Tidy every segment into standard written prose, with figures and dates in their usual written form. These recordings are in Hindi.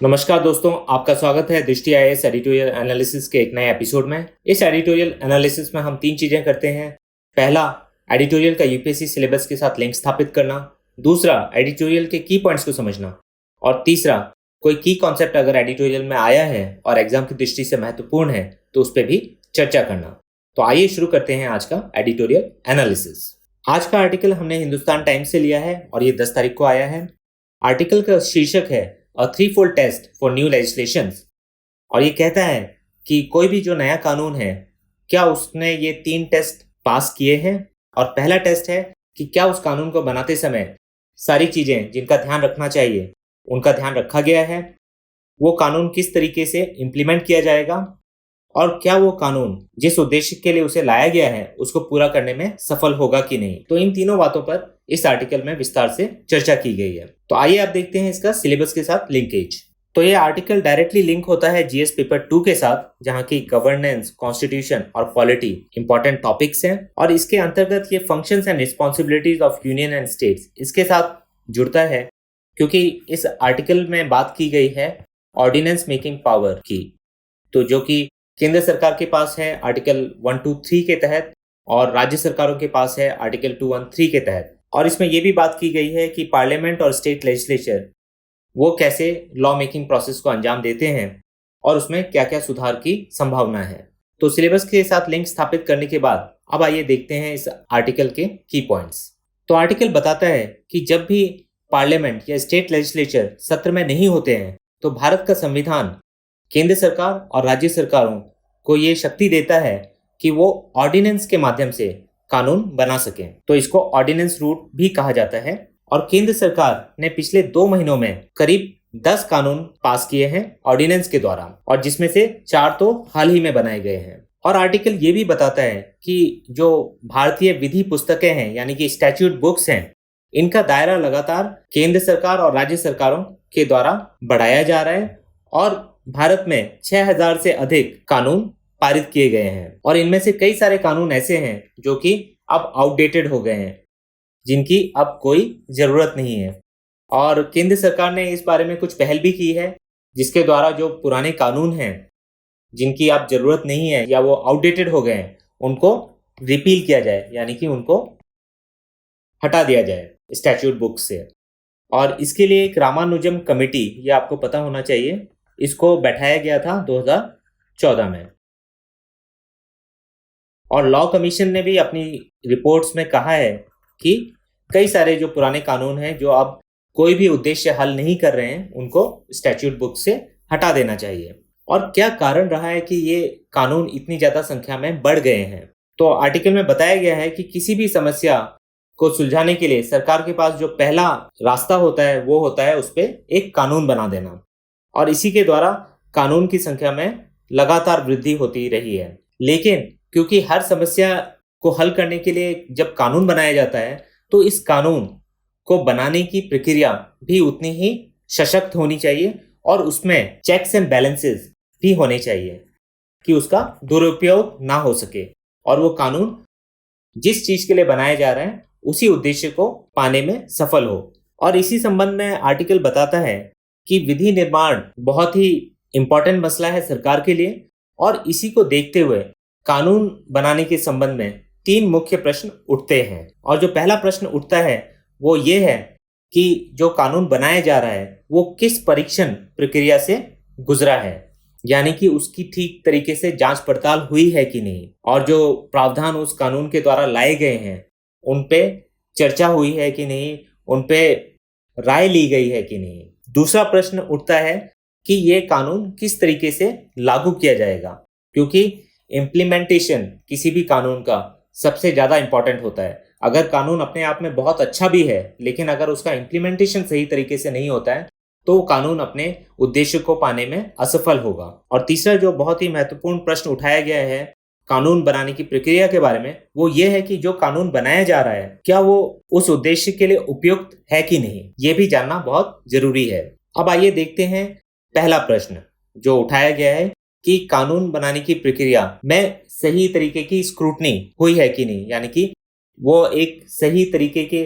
नमस्कार दोस्तों, आपका स्वागत है दृष्टि आईएएस एडिटोरियल एनालिसिस के एक नए एपिसोड में। इस एडिटोरियल एनालिसिस में हम तीन चीजें करते हैं। पहला, एडिटोरियल का यूपीएससी सिलेबस के साथ लिंक स्थापित करना। दूसरा, एडिटोरियल के की पॉइंट्स को समझना। और तीसरा, कोई की कॉन्सेप्ट अगर एडिटोरियल में आया है और एग्जाम की दृष्टि से महत्वपूर्ण है तो उस पर भी चर्चा करना। तो आइए शुरू करते हैं आज का एडिटोरियल एनालिसिस। आज का आर्टिकल हमने हिंदुस्तान टाइम्स से लिया है और ये 10 तारीख को आया है। आर्टिकल का शीर्षक है A threefold test for new legislations। और ये कहता है कि कोई भी जो नया कानून है, क्या उसने ये 3 टेस्ट पास किए हैं। और पहला टेस्ट है कि क्या उस कानून को बनाते समय सारी चीजें जिनका ध्यान रखना चाहिए उनका ध्यान रखा गया है। वो कानून किस तरीके से इम्प्लीमेंट किया जाएगा और क्या वो कानून जिस उद्देश्य के लिए उसे लाया गया है उसको पूरा करने में सफल होगा कि नहीं। तो इन तीनों बातों पर इस आर्टिकल में विस्तार से चर्चा की गई है। तो आइए आप देखते हैं इसका सिलेबस के साथ लिंकेज। तो ये आर्टिकल डायरेक्टली लिंक होता है जीएस पेपर 2 के साथ, जहां की गवर्नेंस, कॉन्स्टिट्यूशन और पॉलिटी इंपॉर्टेंट टॉपिक्स हैं। और इसके अंतर्गत ये functions and responsibilities of union and states इसके साथ जुड़ता है, क्योंकि इस आर्टिकल में बात की गई है ऑर्डिनेंस मेकिंग पावर की, तो जो कि केंद्र सरकार के पास है आर्टिकल 123 के तहत और राज्य सरकारों के पास है आर्टिकल 213 के तहत। और इसमें यह भी बात की गई है कि पार्लियामेंट और स्टेट लेजिस्लेचर वो कैसे लॉ मेकिंग प्रोसेस को अंजाम देते हैं और उसमें क्या क्या सुधार की संभावना है। तो सिलेबस के साथ लिंक स्थापित करने के बाद अब आइए देखते हैं इस आर्टिकल के की पॉइंट्स। तो आर्टिकल बताता है कि जब भी पार्लियामेंट या स्टेट लेजिस्लेचर सत्र में नहीं होते हैं तो भारत का संविधान केंद्र सरकार और राज्य सरकारों को ये शक्ति देता है कि वो ऑर्डिनेंस के माध्यम से कानून बना सकें। तो इसको ऑर्डिनेंस रूट भी कहा जाता है। और केंद्र सरकार ने पिछले 2 महीनों में करीब 10 कानून पास किए हैं ऑर्डिनेंस के द्वारा, और जिसमें से 4 तो हाल ही में बनाए गए हैं। और आर्टिकल ये भी बताता है कि जो भारतीय विधि पुस्तकें हैं यानी कि स्टैट्यूट बुक्स हैं, इनका दायरा लगातार केंद्र सरकार और राज्य सरकारों के द्वारा बढ़ाया जा रहा है। और भारत में 6000 से अधिक कानून पारित किए गए हैं और इनमें से कई सारे कानून ऐसे हैं जो कि अब आउटडेटेड हो गए हैं, जिनकी अब कोई जरूरत नहीं है। और केंद्र सरकार ने इस बारे में कुछ पहल भी की है, जिसके द्वारा जो पुराने कानून हैं जिनकी अब जरूरत नहीं है या वो आउटडेटेड हो गए हैं, उनको रिपील किया जाए, यानी कि उनको हटा दिया जाए स्टैट्यूट बुक से। और इसके लिए एक रामानुजम कमेटी, ये आपको पता होना चाहिए, इसको बैठाया गया था 2014 में। और लॉ कमीशन ने भी अपनी रिपोर्ट्स में कहा है कि कई सारे जो पुराने कानून हैं जो अब कोई भी उद्देश्य हल नहीं कर रहे हैं, उनको स्टैट्यूट बुक से हटा देना चाहिए। और क्या कारण रहा है कि ये कानून इतनी ज्यादा संख्या में बढ़ गए हैं। तो आर्टिकल में बताया गया है कि किसी भी समस्या को सुलझाने के लिए सरकार के पास जो पहला रास्ता होता है वो होता है उस पर एक कानून बना देना, और इसी के द्वारा कानून की संख्या में लगातार वृद्धि होती रही है। लेकिन क्योंकि हर समस्या को हल करने के लिए जब कानून बनाया जाता है तो इस कानून को बनाने की प्रक्रिया भी उतनी ही सशक्त होनी चाहिए और उसमें चेक्स एंड बैलेंसेस भी होने चाहिए कि उसका दुरुपयोग ना हो सके और वो कानून जिस चीज के लिए बनाया जा रहा है उसी उद्देश्य को पाने में सफल हो। और इसी संबंध में आर्टिकल बताता है कि विधि निर्माण बहुत ही इंपॉर्टेंट मसला है सरकार के लिए, और इसी को देखते हुए कानून बनाने के संबंध में 3 मुख्य प्रश्न उठते हैं। और जो पहला प्रश्न उठता है वो ये है कि जो कानून बनाया जा रहा है वो किस परीक्षण प्रक्रिया से गुजरा है, यानी कि उसकी ठीक तरीके से जांच पड़ताल हुई है कि नहीं, और जो प्रावधान उस कानून के द्वारा लाए गए हैं उन पे चर्चा हुई है कि नहीं, उन पे राय ली गई है कि नहीं। दूसरा प्रश्न उठता है कि ये कानून किस तरीके से लागू किया जाएगा, क्योंकि इम्प्लीमेंटेशन किसी भी कानून का सबसे ज्यादा इंपॉर्टेंट होता है। अगर कानून अपने आप में बहुत अच्छा भी है लेकिन अगर उसका इम्प्लीमेंटेशन सही तरीके से नहीं होता है तो कानून अपने उद्देश्य को पाने में असफल होगा। और तीसरा जो बहुत ही महत्वपूर्ण प्रश्न उठाया गया है कानून बनाने की प्रक्रिया के बारे में, वो ये है कि जो कानून बनाया जा रहा है क्या वो उस उद्देश्य के लिए उपयुक्त है कि नहीं, ये भी जानना बहुत जरूरी है। अब आइए देखते हैं पहला प्रश्न जो उठाया गया है कि कानून बनाने की प्रक्रिया में सही तरीके की स्क्रूटनी हुई है कि नहीं, यानी कि वो एक सही तरीके के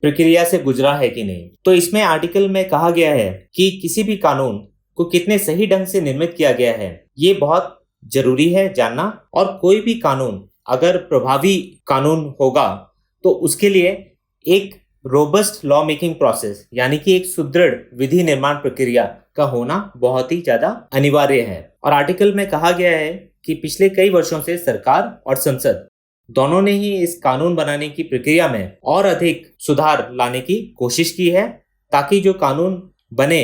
प्रक्रिया से गुजरा है कि नहीं। तो इसमें आर्टिकल में कहा गया है कि किसी भी कानून को कितने सही ढंग से निर्मित किया गया है ये बहुत जरूरी है जानना। और कोई भी कानून अगर प्रभावी कानून होगा तो उसके लिए एक रोबस्ट लॉ मेकिंग प्रोसेस यानी कि एक सुदृढ़ विधि निर्माण प्रक्रिया का होना बहुत ही ज्यादा अनिवार्य है। और आर्टिकल में कहा गया है कि पिछले कई वर्षों से सरकार और संसद दोनों ने ही इस कानून बनाने की प्रक्रिया में और अधिक सुधार लाने की कोशिश की है ताकि जो कानून बने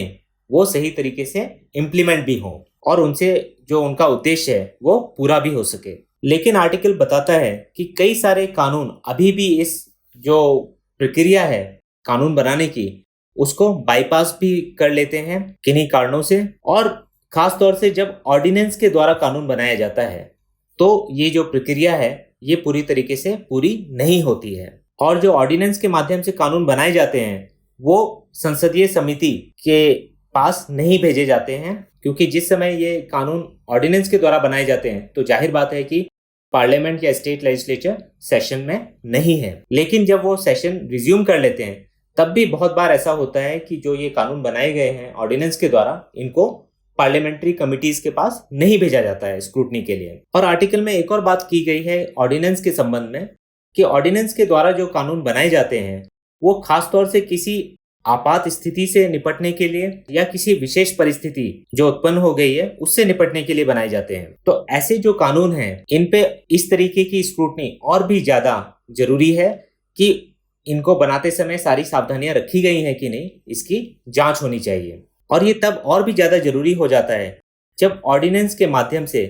वो सही तरीके से इम्प्लीमेंट भी हो और उनसे जो उनका उद्देश्य है वो पूरा भी हो सके। लेकिन आर्टिकल बताता है कि कई सारे कानून अभी भी इस जो प्रक्रिया है कानून बनाने की उसको बाईपास भी कर लेते हैं किन्हीं कारणों से। और खास तौर से जब ऑर्डिनेंस के द्वारा कानून बनाया जाता है तो ये जो प्रक्रिया है ये पूरी तरीके से पूरी नहीं होती है। और जो ऑर्डिनेंस के माध्यम से कानून बनाए जाते हैं वो संसदीय समिति के पास नहीं भेजे जाते हैं क्योंकि जिस समय ये कानून ऑर्डिनेंस के द्वारा बनाए जाते हैं तो जाहिर बात है कि पार्लियामेंट या स्टेट लेजिस्लेचर सेशन में नहीं है। लेकिन जब वो सेशन रिज्यूम कर लेते हैं तब भी बहुत बार ऐसा होता है कि जो ये कानून बनाए गए हैं ऑर्डिनेंस के द्वारा इनको पार्लियामेंट्री कमिटीज के पास नहीं भेजा जाता है स्क्रूटनी के लिए। और आर्टिकल में एक और बात की गई है ऑर्डिनेंस के संबंध में कि ऑर्डिनेंस के द्वारा जो कानून बनाए जाते हैं वो खास तौर से किसी आपात स्थिति से निपटने के लिए या किसी विशेष परिस्थिति जो उत्पन्न हो गई है उससे निपटने के लिए बनाए जाते हैं। तो ऐसे जो कानून हैं इन पे इस तरीके की स्क्रूटनी और भी ज्यादा जरूरी है कि इनको बनाते समय सारी सावधानियां रखी गई हैं कि नहीं इसकी जांच होनी चाहिए। और ये तब और भी ज्यादा जरूरी हो जाता है जब ऑर्डिनेंस के माध्यम से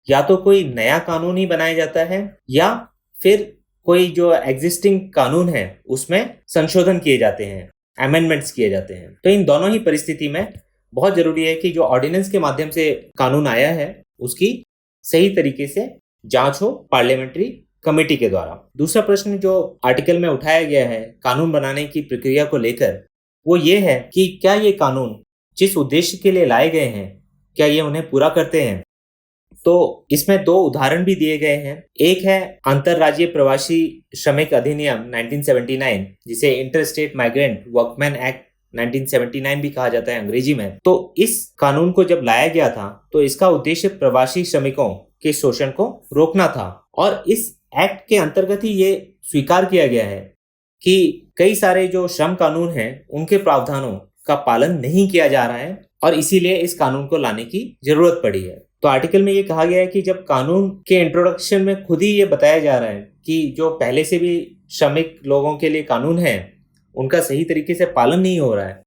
या तो कोई नया कानून ही बनाया जाता है या फिर कोई जो एग्जिस्टिंग कानून है उसमें संशोधन किए जाते हैं, अमेंडमेंट्स किए जाते हैं। तो इन दोनों ही परिस्थिति में बहुत जरूरी है कि जो ऑर्डिनेंस के माध्यम से कानून आया है उसकी सही तरीके से जांच हो पार्लियामेंट्री कमेटी के द्वारा। दूसरा प्रश्न जो आर्टिकल में उठाया गया है कानून बनाने की प्रक्रिया को लेकर वो ये है कि क्या ये कानून जिस उद्देश्य के लिए लाए गए हैं क्या ये उन्हें पूरा करते हैं। तो इसमें दो उदाहरण भी दिए गए हैं। एक है अंतरराज्यीय प्रवासी श्रमिक अधिनियम 1979 जिसे inter state migrant workman act 1979 भी कहा जाता है अंग्रेजी में। तो इस कानून को जब लाया गया था तो इसका उद्देश्य प्रवासी श्रमिकों के शोषण को रोकना था। और इस एक्ट के अंतर्गत ही ये स्वीकार किया गया है कि कई सारे जो श्रम कानून हैं उनके प्रावधानों का पालन नहीं किया जा रहा है और इसीलिए इस कानून को लाने की जरूरत पड़ी है। तो आर्टिकल में ये कहा गया है कि जब कानून के इंट्रोडक्शन में खुद ही ये बताया जा रहा है कि जो पहले से भी श्रमिक लोगों के लिए कानून है उनका सही तरीके से पालन नहीं हो रहा है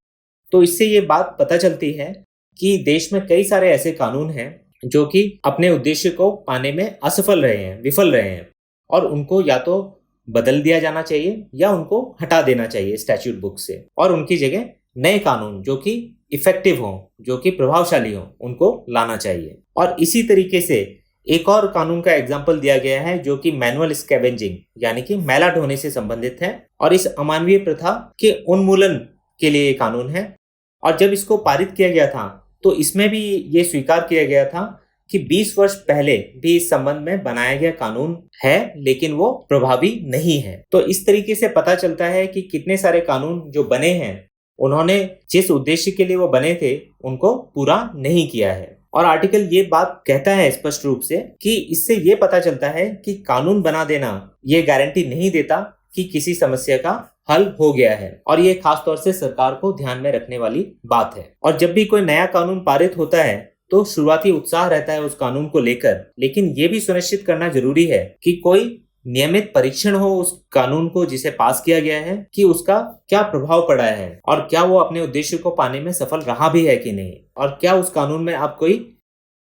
तो इससे ये बात पता चलती है कि देश में कई सारे ऐसे कानून हैं जो कि अपने उद्देश्य को पाने में असफल रहे हैं, विफल रहे हैं और उनको या तो बदल दिया जाना चाहिए या उनको हटा देना चाहिए स्टैट्यूट बुक से और उनकी जगह नए कानून जो कि इफेक्टिव हो, जो कि प्रभावशाली हो, उनको लाना चाहिए। और इसी तरीके से एक और कानून का एग्जाम्पल दिया गया है जो कि मैनुअल स्कैवेंजिंग यानी कि मैला ढोने से संबंधित है और इस अमानवीय प्रथा के उन्मूलन के लिए ये कानून है। और जब इसको पारित किया गया था तो इसमें भी ये स्वीकार किया गया था कि 20 वर्ष पहले भी इस संबंध में बनाया गया कानून है लेकिन वो प्रभावी नहीं है। तो इस तरीके से पता चलता है कि कितने सारे कानून जो बने हैं उन्होंने जिस उद्देश्य के लिए वो बने थे उनको पूरा नहीं किया है। और आर्टिकल ये बात कहता है स्पष्ट रूप से कि इससे ये पता चलता है कि कानून बना देना ये गारंटी नहीं देता कि किसी समस्या का हल हो गया है और ये खास तौर से सरकार को ध्यान में रखने वाली बात है। और जब भी कोई नया कानून पारित होता है तो शुरुआती उत्साह रहता है उस कानून को लेकर, लेकिन ये भी सुनिश्चित करना जरूरी है कि कोई नियमित परीक्षण हो उस कानून को जिसे पास किया गया है कि उसका क्या प्रभाव पड़ा है और क्या वो अपने उद्देश्य को पाने में सफल रहा भी है कि नहीं और क्या उस कानून में अब कोई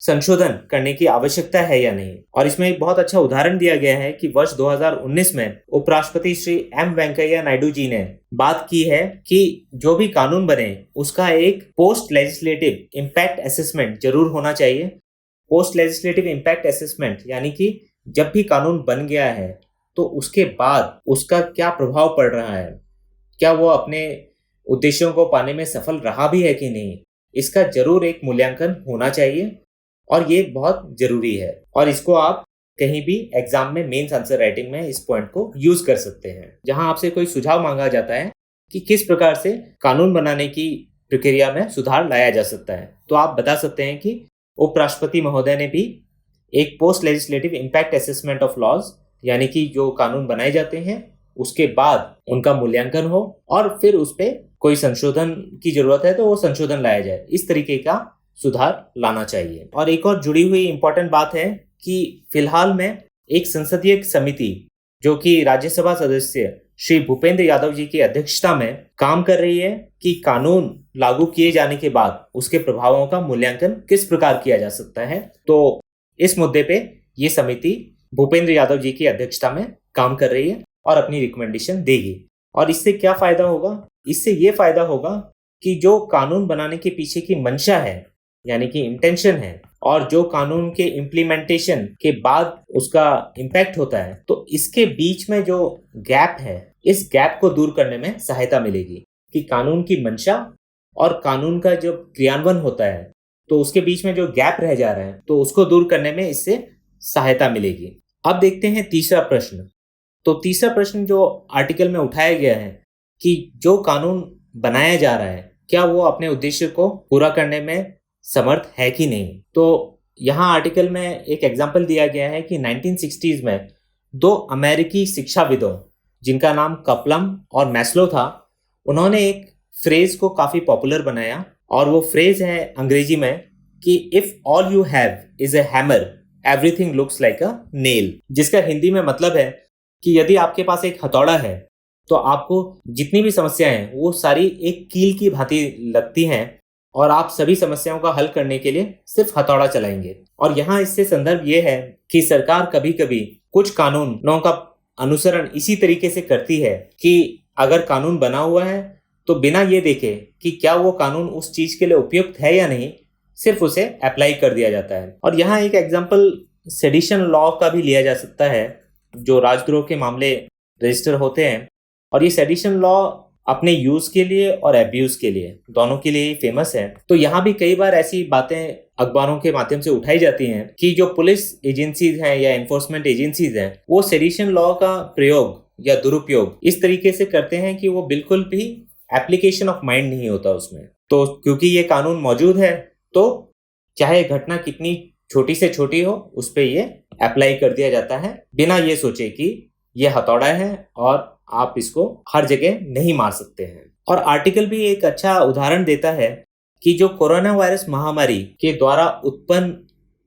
संशोधन करने की आवश्यकता है या नहीं। और इसमें एक बहुत अच्छा उदाहरण दिया गया है कि वर्ष 2019 में उपराष्ट्रपति श्री एम वेंकैया नायडू जी ने बात की है कि जो भी कानून बने उसका एक पोस्ट लेजिस्लेटिव इम्पैक्ट असेसमेंट जरूर होना चाहिए। पोस्ट लेजिस्लेटिव इम्पैक्ट असेसमेंट यानी कि जब भी कानून बन गया है तो उसके बाद उसका क्या प्रभाव पड़ रहा है, क्या वो अपने उद्देश्यों को पाने में सफल रहा भी है कि नहीं, इसका जरूर एक मूल्यांकन होना चाहिए और ये बहुत जरूरी है। और इसको आप कहीं भी एग्जाम में मेंस आंसर राइटिंग में इस पॉइंट को यूज कर सकते हैं। जहां आपसे कोई सुझाव मांगा जाता है कि किस प्रकार से कानून बनाने की प्रक्रिया में सुधार लाया जा सकता है। तो आप बता सकते हैं कि उपराष्ट्रपति महोदय ने भी एक post legislative impact assessment of laws, यानी कि जो कानून बनाए जाते हैं उसके बाद उनका मूल्यांकन हो और फिर उस पर कोई संशोधन की जरूरत है तो वो संशोधन लाया जाए, इस तरीके का सुधार लाना चाहिए। और एक और जुड़ी हुई इंपॉर्टेंट बात है कि फिलहाल में एक संसदीय समिति जो कि राज्यसभा सदस्य श्री भूपेंद्र यादव जी की अध्यक्षता में काम कर रही है कि कानून लागू किए जाने के बाद उसके प्रभावों का मूल्यांकन किस प्रकार किया जा सकता है। तो इस मुद्दे पे ये समिति भूपेंद्र यादव जी की अध्यक्षता में काम कर रही है और अपनी रिकमेंडेशन देगी। और इससे क्या फायदा होगा? इससे ये फायदा होगा कि जो कानून बनाने के पीछे की मंशा है, यानी कि इंटेंशन है, और जो कानून के इम्प्लीमेंटेशन के बाद उसका इम्पैक्ट होता है, तो इसके बीच में जो गैप है, इस गैप को दूर करने में सहायता मिलेगी कि कानून की मंशा और कानून का जो क्रियान्वयन होता है तो उसके बीच में जो गैप रह जा रहा है तो उसको दूर करने में इससे सहायता मिलेगी। अब देखते हैं तीसरा प्रश्न। तो तीसरा प्रश्न जो आर्टिकल में उठाया गया है कि जो कानून बनाया जा रहा है क्या वो अपने उद्देश्य को पूरा करने में समर्थ है कि नहीं। तो यहाँ आर्टिकल में एक एग्जाम्पल दिया गया है कि 1960s में दो अमेरिकी शिक्षाविदों जिनका नाम कपलम और मैस्लो था, उन्होंने एक फ्रेज को काफी पॉपुलर बनाया और वो फ्रेज है अंग्रेजी में कि if all you have is a hammer everything looks like a nail, जिसका हिंदी में मतलब है कि यदि आपके पास एक हथौड़ा है तो आपको जितनी भी समस्याएं हैं वो सारी एक कील की भांति लगती हैं और आप सभी समस्याओं का हल करने के लिए सिर्फ हथौड़ा चलाएंगे। और यहाँ इससे संदर्भ ये है कि सरकार कभी कभी कुछ कानूनों का अनुसरण इसी तरीके से करती है कि अगर कानून बना हुआ है तो बिना ये देखे कि क्या वो कानून उस चीज के लिए उपयुक्त है या नहीं, सिर्फ उसे अप्लाई कर दिया जाता है। और यहाँ एक एग्जाम्पल सेडिशन लॉ का भी लिया जा सकता है, जो राजद्रोह के मामले रजिस्टर होते हैं। और ये सेडिशन लॉ अपने यूज के लिए और एब्यूज के लिए दोनों के लिए फेमस है। तो यहाँ भी कई बार ऐसी बातें अखबारों के माध्यम से उठाई जाती हैं कि जो पुलिस एजेंसीज हैं या एनफोर्समेंट एजेंसीज हैं वो सेडिशन लॉ का प्रयोग या दुरुपयोग इस तरीके से करते हैं कि वो बिल्कुल भी एप्लीकेशन ऑफ माइंड नहीं होता उसमें। तो क्योंकि ये कानून मौजूद है तो चाहे घटना कितनी छोटी से छोटी हो उस पर ये अप्लाई कर दिया जाता है बिना ये सोचे कि ये हथौड़ा है और आप इसको हर जगह नहीं मार सकते हैं। और आर्टिकल भी एक अच्छा उदाहरण देता है कि जो कोरोना वायरस महामारी के द्वारा उत्पन्न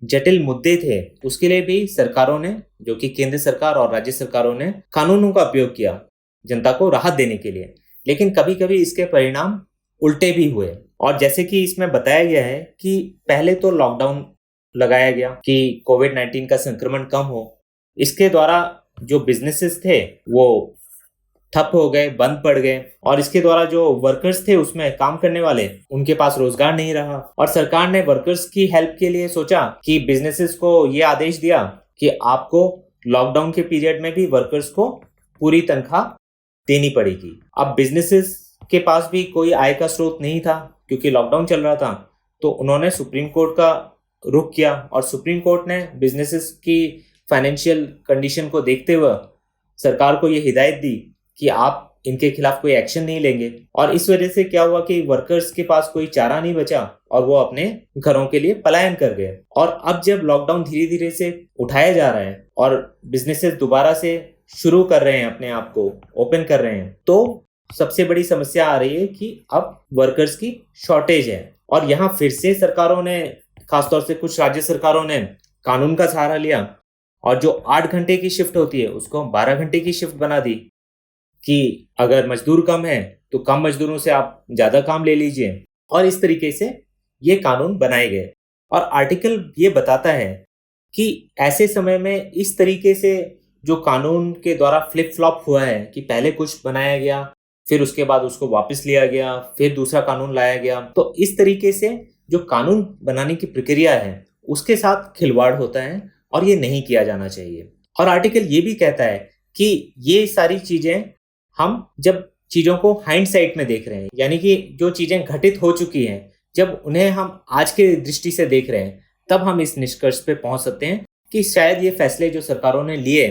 जटिल मुद्दे थे उसके लिए भी सरकारों ने, जो कि केंद्र सरकार और राज्य सरकारों ने कानूनों का उपयोग किया जनता को राहत देने के लिए, लेकिन कभी कभी इसके परिणाम उल्टे भी हुए। और जैसे कि इसमें बताया गया है कि पहले तो लॉकडाउन लगाया गया कि कोविड-19 का संक्रमण कम हो, इसके द्वारा जो बिजनेसेस थे वो ठप हो गए, बंद पड़ गए, और इसके द्वारा जो वर्कर्स थे उसमें काम करने वाले उनके पास रोजगार नहीं रहा। और सरकार ने वर्कर्स की हेल्प के लिए सोचा कि बिजनेसेस को ये आदेश दिया कि आपको लॉकडाउन के पीरियड में भी वर्कर्स को पूरी तनख्वाह देनी पड़ेगी। अब बिजनेसेस के पास भी कोई आय का स्रोत नहीं था क्योंकि लॉकडाउन चल रहा था, तो उन्होंने सुप्रीम कोर्ट का रुख किया और सुप्रीम कोर्ट ने बिजनेसेस की फाइनेंशियल कंडीशन को देखते हुए सरकार को ये हिदायत दी कि आप इनके खिलाफ कोई एक्शन नहीं लेंगे। और इस वजह से क्या हुआ कि वर्कर्स के पास कोई चारा नहीं बचा और वो अपने घरों के लिए पलायन कर गए। और अब जब लॉकडाउन धीरे धीरे से उठाया जा रहा है और बिजनेसेस दोबारा से शुरू कर रहे हैं, अपने आप को ओपन कर रहे हैं, तो सबसे बड़ी समस्या आ रही है कि अब वर्कर्स की शॉर्टेज है। और यहाँ फिर से सरकारों ने, खासतौर से कुछ राज्य सरकारों ने कानून का सहारा लिया और जो 8 घंटे की शिफ्ट होती है उसको 12 घंटे की शिफ्ट बना दी कि अगर मजदूर कम है तो कम मजदूरों से आप ज्यादा काम ले लीजिए। और इस तरीके से ये कानून बनाए गए। और आर्टिकल ये बताता है कि ऐसे समय में इस तरीके से जो कानून के द्वारा फ्लिप फ्लॉप हुआ है कि पहले कुछ बनाया गया, फिर उसके बाद उसको वापस लिया गया, फिर दूसरा कानून लाया गया, तो इस तरीके से जो कानून बनाने की प्रक्रिया है उसके साथ खिलवाड़ होता है और ये नहीं किया जाना चाहिए। और आर्टिकल ये भी कहता है कि ये सारी चीजें हम जब चीजों को हाइंडसाइट में देख रहे हैं, यानी कि जो चीजें घटित हो चुकी हैं, जब उन्हें हम आज के दृष्टि से देख रहे हैं, तब हम इस निष्कर्ष पे पहुंच सकते हैं कि शायद ये फैसले जो सरकारों ने लिए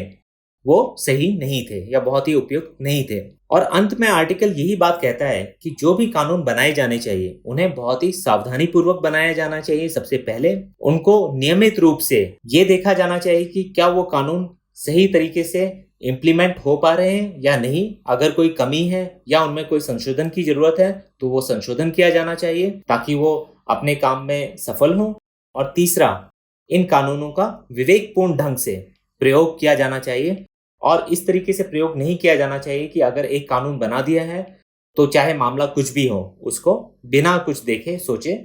वो सही नहीं थे या बहुत ही उपयुक्त नहीं थे। और अंत में आर्टिकल यही बात कहता है कि जो भी कानून बनाए जाने चाहिए उन्हें बहुत ही सावधानी पूर्वक बनाया जाना चाहिए। सबसे पहले उनको नियमित रूप से ये देखा जाना चाहिए कि क्या वो कानून सही तरीके से इम्प्लीमेंट हो पा रहे हैं या नहीं। अगर कोई कमी है या उनमें कोई संशोधन की जरूरत है तो वो संशोधन किया जाना चाहिए ताकि वो अपने काम में सफल हो। और तीसरा, इन कानूनों का विवेकपूर्ण ढंग से प्रयोग किया जाना चाहिए और इस तरीके से प्रयोग नहीं किया जाना चाहिए कि अगर एक कानून बना दिया है तो चाहे मामला कुछ भी हो उसको बिना कुछ देखे सोचे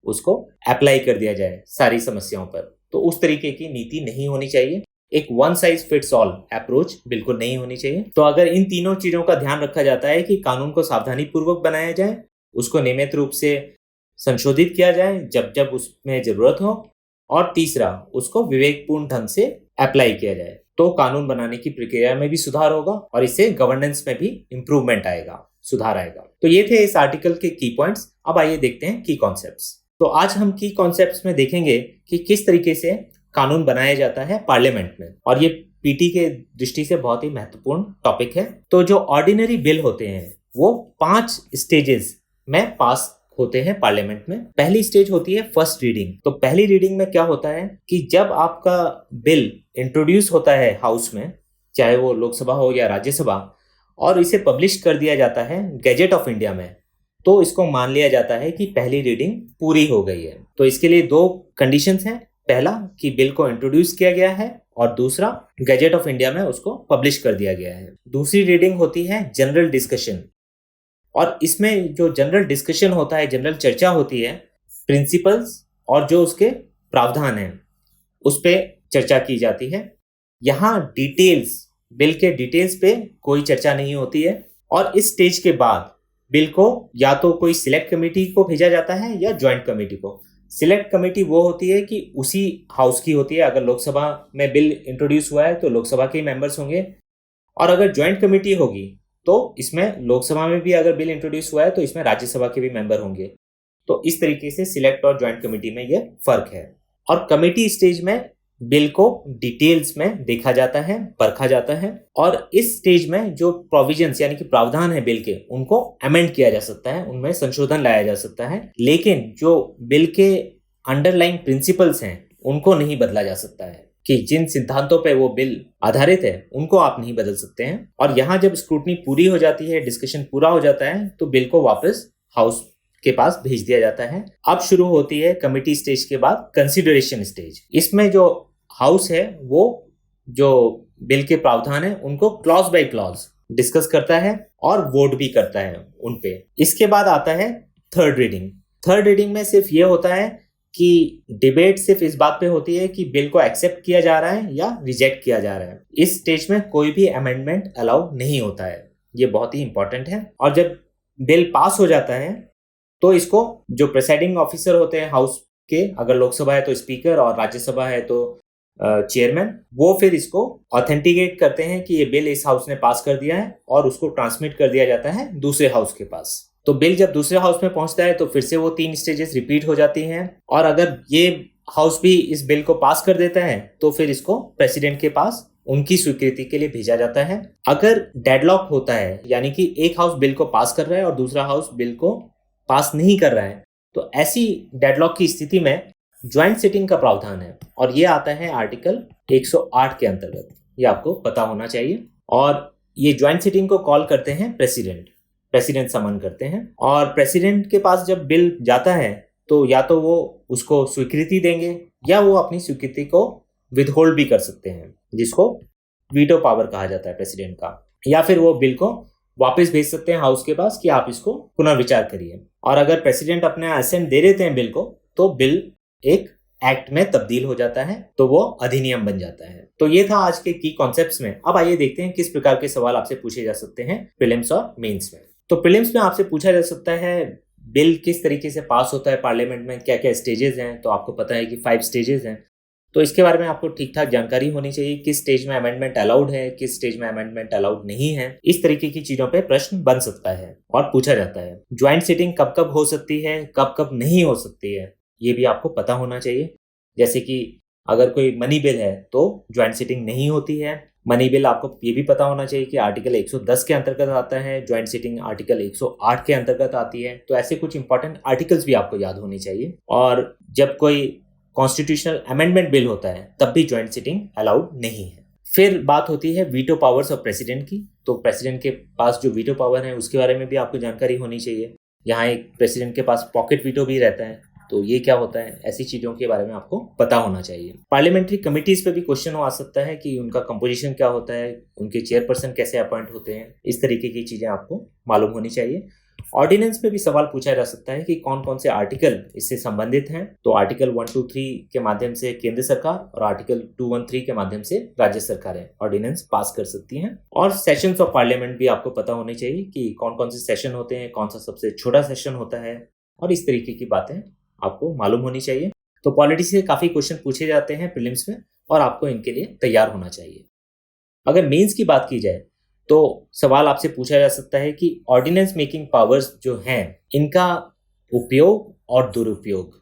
उसको अप्लाई कर दिया जाए सारी समस्याओं पर। तो उस तरीके की नीति नहीं होनी चाहिए। एक one size fits all approach बिल्कुल नहीं होनी चाहिए। तो अगर इन तीनों चीजों का ध्यान रखा जाता है कि कानून को सावधानी पूर्वक बनाया जाए, उसको नियमित रूप से संशोधित किया जाए जब जब उसमें जरूरत हो, और तीसरा उसको विवेकपूर्ण ढंग से अप्लाई किया जाए, तो कानून बनाने की प्रक्रिया में भी सुधार होगा और इससे गवर्नेंस में भी इंप्रूवमेंट आएगा, सुधार आएगा। तो ये थे इस आर्टिकल के की पॉइंट्स। अब आइए देखते हैं की कॉन्सेप्ट्स। तो आज हम की कॉन्सेप्ट्स में देखेंगे कि किस तरीके से कानून बनाया जाता है पार्लियामेंट में, और ये पीटी के दृष्टि से बहुत ही महत्वपूर्ण टॉपिक है। तो जो ऑर्डिनरी बिल होते हैं वो 5 स्टेजेस में पास होते हैं पार्लियामेंट में। पहली स्टेज होती है फर्स्ट रीडिंग। तो पहली रीडिंग में क्या होता है कि जब आपका बिल इंट्रोड्यूस होता है हाउस में, चाहे वो लोकसभा हो या राज्यसभा, और इसे पब्लिश कर दिया जाता है गैजेट ऑफ इंडिया में, तो इसको मान लिया जाता है कि पहली रीडिंग पूरी हो गई है। तो इसके लिए 2 कंडीशंस हैं। पहला कि बिल को इंट्रोड्यूस किया गया है, और दूसरा गैजेट ऑफ इंडिया में उसको पब्लिश कर दिया गया है। दूसरी रीडिंग होती है जनरल डिस्कशन, और इसमें जो जनरल डिस्कशन होता है, जनरल चर्चा होती है, प्रिंसिपल्स और जो उसके प्रावधान हैं उस पे चर्चा की जाती है। यहाँ डिटेल्स, बिल के डिटेल्स पे कोई चर्चा नहीं होती है। और इस स्टेज के बाद बिल को या तो कोई सिलेक्ट कमेटी को भेजा जाता है या ज्वाइंट कमेटी को। सिलेक्ट कमेटी वो होती है कि उसी हाउस की होती है। अगर लोकसभा में बिल इंट्रोड्यूस हुआ है तो लोकसभा के मेंबर्स होंगे, और अगर ज्वाइंट कमेटी होगी तो इसमें लोकसभा में भी अगर बिल इंट्रोड्यूस हुआ है तो इसमें राज्यसभा के भी मेंबर होंगे। तो इस तरीके से सिलेक्ट और ज्वाइंट कमेटी में यह फर्क है। और कमेटी स्टेज में बिल को डिटेल्स में देखा जाता है, परखा जाता है, और इस स्टेज में जो प्रोविजंस यानी कि प्रावधान है बिल के, उनको अमेंड किया जा सकता है, उनमें संशोधन लाया जा सकता है। लेकिन जो बिल के अंडरलाइंग प्रिंसिपल्स हैं उनको नहीं बदला जा सकता है, कि जिन सिद्धांतों पे वो बिल आधारित है उनको आप नहीं बदल सकते हैं। और यहाँ जब स्क्रूटनी पूरी हो जाती है, डिस्कशन पूरा हो जाता है, तो बिल को वापस हाउस के पास भेज दिया जाता है। अब शुरू होती है कमिटी स्टेज के बाद कंसिडरेशन स्टेज। इसमें जो हाउस है वो जो बिल के प्रावधान है उनको क्लॉज बाय क्लॉज डिस्कस करता है और वोट भी करता है उन पे। इसके बाद आता है थर्ड रीडिंग। थर्ड रीडिंग में सिर्फ ये होता है कि डिबेट सिर्फ इस बात पे होती है कि बिल को एक्सेप्ट किया जा रहा है या रिजेक्ट किया जा रहा है। इस स्टेज में कोई भी अमेंडमेंट अलाउ नहीं होता है। ये बहुत ही इंपॉर्टेंट है। और जब बिल पास हो जाता है तो इसको जो प्रिसाइडिंग ऑफिसर होते हैं हाउस के, अगर लोकसभा है तो स्पीकर और राज्यसभा है तो चेयरमैन, वो फिर इसको ऑथेंटिकेट करते हैं कि ये बिल इस हाउस ने पास कर दिया है, और उसको ट्रांसमिट कर दिया जाता है दूसरे हाउस के पास। तो बिल जब दूसरे हाउस में पहुंचता है तो फिर से वो 3 स्टेजेस रिपीट हो जाती हैं, और अगर ये हाउस भी इस बिल को पास कर देता है तो फिर इसको प्रेसिडेंट के पास उनकी स्वीकृति के लिए भेजा जाता है। अगर डेडलॉक होता है, यानी कि एक हाउस बिल को पास कर रहा है और दूसरा हाउस बिल को पास नहीं कर रहा है, तो ऐसी डेडलॉक की स्थिति में ज्वाइंट सिटिंग का प्रावधान है, और ये आता है आर्टिकल 108 के अंतर्गत। ये आपको पता होना चाहिए। और ये ज्वाइंट सिटिंग को कॉल करते हैं प्रेसिडेंट समन करते हैं। और प्रेसिडेंट के पास जब बिल जाता है तो या तो वो उसको स्वीकृति देंगे या वो अपनी स्वीकृति को विदहोल्ड भी कर सकते हैं, जिसको वीटो पावर कहा जाता है प्रेसिडेंट का। या फिर वो बिल को वापस भेज सकते हैं हाउस के पास कि आप इसको पुनर्विचार करिए। और अगर प्रेसिडेंट अपने असेंट दे देते हैं बिल को, तो बिल एक एक्ट में तब्दील हो जाता है, तो वो अधिनियम बन जाता है। तो ये था आज के की कॉन्सेप्ट्स में। अब आइए देखते हैं किस प्रकार के सवाल आपसे पूछे जा सकते हैं प्रीलिम्स और मेंस में। तो प्रीलिम्स में आपसे पूछा जा सकता है बिल किस तरीके से पास होता है पार्लियामेंट में, क्या क्या स्टेजेस हैं। तो आपको पता है कि 5 स्टेजेस हैं, तो इसके बारे में आपको ठीक ठाक जानकारी होनी चाहिए। किस स्टेज में अमेंडमेंट अलाउड है, किस स्टेज में अमेंडमेंट अलाउड नहीं है। इस तरीके की चीजों पे प्रश्न बन सकता है और पूछा जाता है। ज्वाइंट सिटिंग कब कब हो सकती है, कब कब नहीं हो सकती है, ये भी आपको पता होना चाहिए। जैसे कि अगर कोई मनी बिल है तो ज्वाइंट सिटिंग नहीं होती है, मनी बिल आपको ये भी पता होना चाहिए कि आर्टिकल 110 के अंतर्गत आता है, ज्वाइंट सिटिंग आर्टिकल 108 के अंतर्गत आती है। तो ऐसे कुछ इंपॉर्टेंट आर्टिकल्स भी आपको याद होने चाहिए। और जब कोई कॉन्स्टिट्यूशनल अमेंडमेंट बिल होता है तब भी ज्वाइंट सिटिंग अलाउड नहीं है। फिर बात होती है वीटो पावर्स ऑफ प्रेसिडेंट की। तो प्रेसिडेंट के पास जो वीटो पावर है उसके बारे में भी आपको जानकारी होनी चाहिए। यहाँ एक प्रेसिडेंट के पास पॉकेट वीटो भी रहता है, तो ये क्या होता है, ऐसी चीज़ों के बारे में आपको पता होना चाहिए। पार्लियामेंट्री कमिटीज़ पे भी क्वेश्चन आ सकता है कि उनका कंपोजिशन क्या होता है, उनके चेयरपर्सन कैसे अपॉइंट होते हैं, इस तरीके की चीज़ें आपको मालूम होनी चाहिए। ऑर्डिनेंस पे भी सवाल पूछा जा सकता है कि कौन कौन से आर्टिकल इससे संबंधित हैं। तो आर्टिकल 123 के माध्यम से केंद्र सरकार और आर्टिकल 213 के माध्यम से राज्य सरकारें ऑर्डिनेंस पास कर सकती हैं। और सेशंस ऑफ पार्लियामेंट भी आपको पता होनी चाहिए कि कौन कौन से सेशन होते हैं, कौन सा सबसे छोटा सेशन होता है, और इस तरीके की बातें आपको मालूम होनी चाहिए। तो पॉलिटी से काफ़ी क्वेश्चन पूछे जाते हैं प्रीलिम्स में, और आपको इनके लिए तैयार होना चाहिए। अगर मेंस की बात की जाए तो सवाल आपसे पूछा जा सकता है कि ऑर्डिनेंस मेकिंग पावर्स जो हैं इनका उपयोग और दुरुपयोग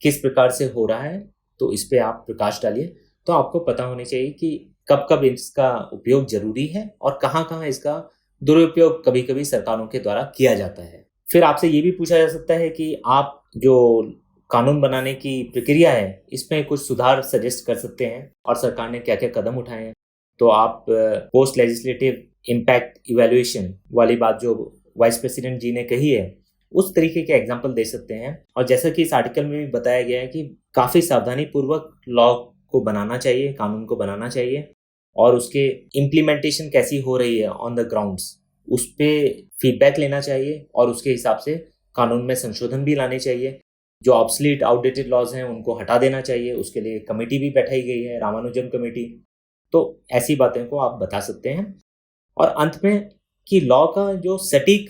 किस प्रकार से हो रहा है, तो इस पे आप प्रकाश डालिए। तो आपको पता होनी चाहिए कि कब कब इसका उपयोग जरूरी है और कहाँ कहाँ इसका दुरुपयोग कभी कभी सरकारों के द्वारा किया जाता है। फिर आपसे ये भी पूछा जा सकता है कि आप जो कानून बनाने की प्रक्रिया है इसमें कुछ सुधार सजेस्ट कर सकते हैं और सरकार ने क्या क्या कदम उठाए हैं। तो आप पोस्ट लेजिस्लेटिव इम्पैक्ट इवैल्यूएशन वाली बात जो वाइस प्रेसिडेंट जी ने कही है उस तरीके के एग्जाम्पल दे सकते हैं। और जैसा कि इस आर्टिकल में भी बताया गया है कि काफ़ी सावधानी पूर्वक लॉ को बनाना चाहिए, कानून को बनाना चाहिए, और उसके इम्प्लीमेंटेशन कैसी हो रही है ऑन द ग्राउंड्स उस पर फीडबैक लेना चाहिए और उसके हिसाब से कानून में संशोधन भी लाने चाहिए। जो ऑब्सलीट आउटडेटेड लॉज हैं उनको हटा देना चाहिए। उसके लिए कमेटी भी बैठाई गई है, रामानुजन कमेटी। तो ऐसी बातें को आप बता सकते हैं। और अंत में कि लॉ का जो सटीक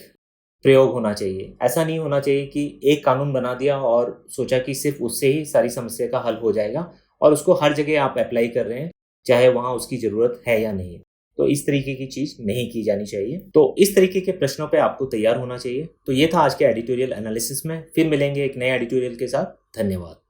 प्रयोग होना चाहिए, ऐसा नहीं होना चाहिए कि एक कानून बना दिया और सोचा कि सिर्फ उससे ही सारी समस्या का हल हो जाएगा और उसको हर जगह आप अप्लाई कर रहे हैं चाहे वहाँ उसकी ज़रूरत है या नहीं। तो इस तरीके की चीज़ नहीं की जानी चाहिए। तो इस तरीके के प्रश्नों पे आपको तैयार होना चाहिए। तो ये था आज के एडिटोरियल एनालिसिस में। फिर मिलेंगे एक नए एडिटोरियल के साथ। धन्यवाद।